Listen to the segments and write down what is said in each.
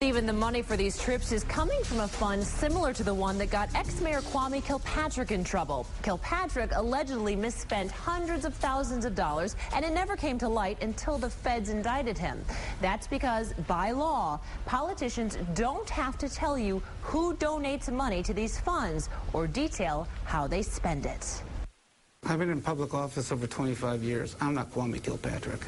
Even the money for these trips is coming from a fund similar to the one that got ex-mayor Kwame Kilpatrick in trouble. Kilpatrick allegedly misspent hundreds of thousands of dollars, and it never came to light until the feds indicted him. That's because, by law, politicians don't have to tell you who donates money to these funds or detail how they spend it. I've been in public office over 25 years. I'm not Kwame Kilpatrick,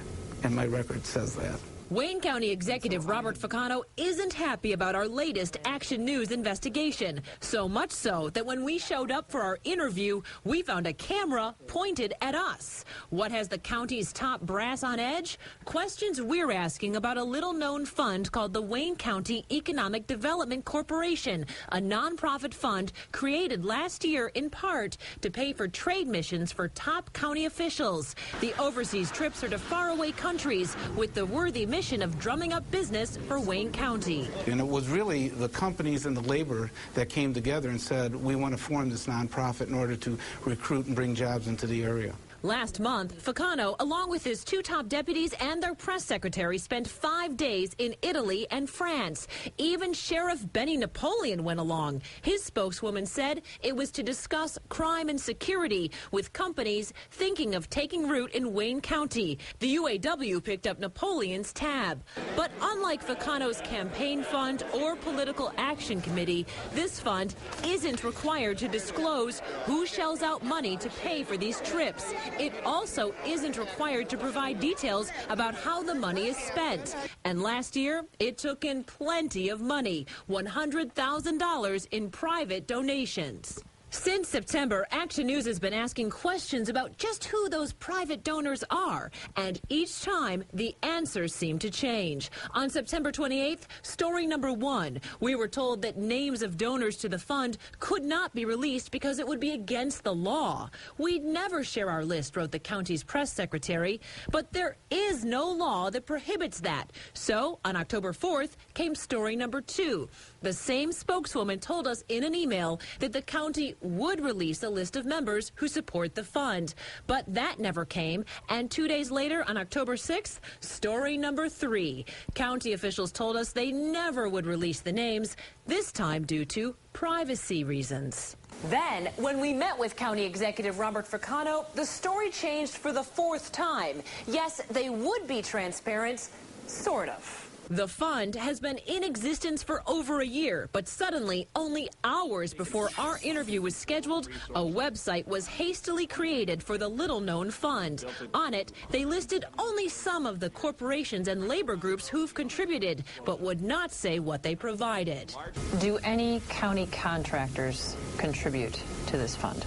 and my record says that. Wayne County Executive Robert Ficano isn't happy about our latest Action News investigation. So much so that when we showed up for our interview, we found a camera pointed at us. What has the county's top brass on edge? Questions we're asking about a little-known fund called the Wayne County Economic Development Corporation, a nonprofit fund created last year in part to pay for trade missions for top county officials. The overseas trips are to faraway countries with the worthy mission of drumming up business for Wayne County. And it was really the companies and the labor that came together and said, we want to form this nonprofit in order to recruit and bring jobs into the area. Last month, Ficano, along with his two top deputies and their press secretary, spent 5 days in Italy and France. Even Sheriff Benny Napoleon went along. His spokeswoman said it was to discuss crime and security with companies thinking of taking root in Wayne County. The UAW picked up Napoleon's tab. But unlike Ficano's campaign fund or political action committee, this fund isn't required to disclose who shells out money to pay for these trips. It also isn't required to provide details about how the money is spent. And last year, it took in plenty of money, $100,000 in private donations. Since September, Action News has been asking questions about just who those private donors are, and each time the answers seem to change. On September 28th, story number 1, we were told that names of donors to the fund could not be released because it would be against the law. We'd never share our list, wrote the county's press secretary, but there is no law that prohibits that. So on October 4th came story number 2. The same spokeswoman told us in an email that the county would release a list of members who support the fund. But that never came, and 2 days later, on October 6th, story number 3. County officials told us they never would release the names, this time due to privacy reasons. Then, when we met with County Executive Robert Ficano, the story changed for the 4th time. Yes, they would be transparent, sort of. The fund has been in existence for over a year, but suddenly, only hours before our interview was scheduled, a website was hastily created for the little-known fund. On it, they listed only some of the corporations and labor groups who've contributed, but would not say what they provided. Do any county contractors contribute to this fund?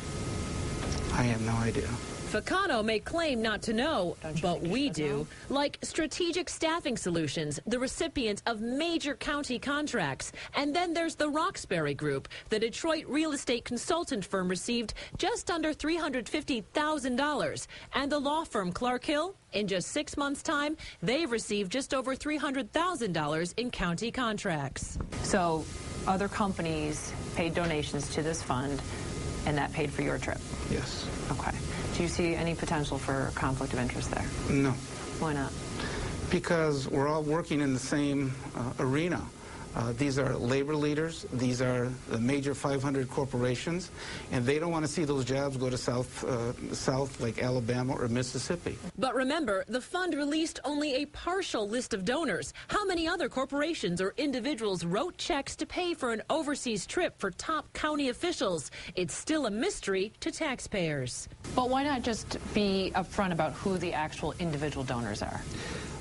I have no idea. Ficano may claim not to know, but we do. Like Strategic Staffing Solutions, the recipient of major county contracts. And then there's the Roxbury Group. The Detroit real estate consultant firm received just under $350,000. And the law firm Clark Hill, in just 6 months' time, they've received just over $300,000 in county contracts. So other companies paid donations to this fund, and that paid for your trip? Yes. Okay. Do you see any potential for conflict of interest there? No. Why not? Because we're all working in the same arena. These are labor leaders. These are the major 500 corporations, and they don't want to see those jobs go to south like Alabama or Mississippi. But remember, the fund released only a partial list of donors. How many other corporations or individuals wrote checks to pay for an overseas trip for top county officials? It's still a mystery to taxpayers. But why not just be upfront about who the actual individual donors are?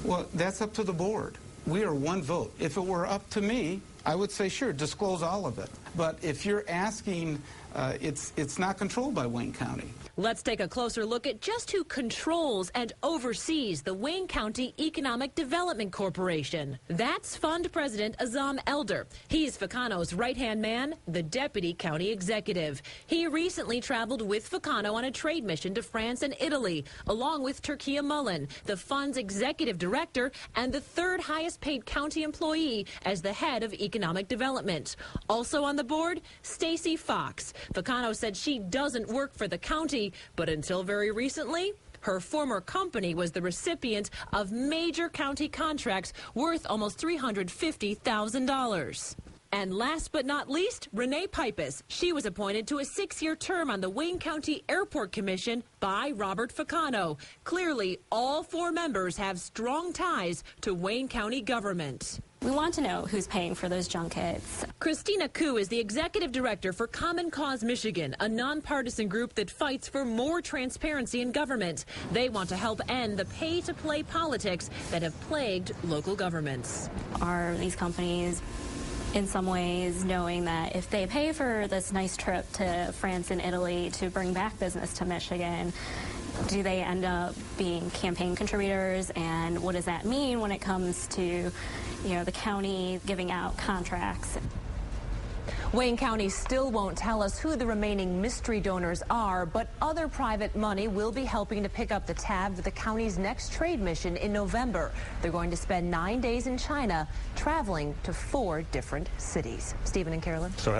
Well, that's up to the board. We are one vote. If it were up to me, I would say, sure, disclose all of it. But if you're asking, it's not controlled by Wayne County. Let's take a closer look at just who controls and oversees the Wayne County Economic Development Corporation. That's Fund President Azam Elder. He's Ficano's right-hand man, the deputy county executive. He recently traveled with Ficano on a trade mission to France and Italy, along with Turkia Mullen, the fund's executive director and the third highest paid county employee as the head of economic development. Also on the board, Stacy Fox. Ficano said she doesn't work for the county, but until very recently, Her former company was the recipient of major county contracts worth almost $350,000. And last but not least, Renee Pipus. She was appointed to a 6-year term on the Wayne County Airport Commission by Robert Ficano. Clearly, all 4 members have strong ties to Wayne County government. We want to know who's paying for those junkets. Christina Koo is the executive director for Common Cause Michigan, a nonpartisan group that fights for more transparency in government. They want to help end the pay-to-play politics that have plagued local governments. Are these companies in some ways knowing that if they pay for this nice trip to France and Italy to bring back business to Michigan, do they end up being campaign contributors? And what does that mean when it comes to, the county giving out contracts? Wayne County still won't tell us who the remaining mystery donors are, but other private money will be helping to pick up the tab for the county's next trade mission in November. They're going to spend 9 days in China, traveling to 4 different cities. Stephen and Carolyn. So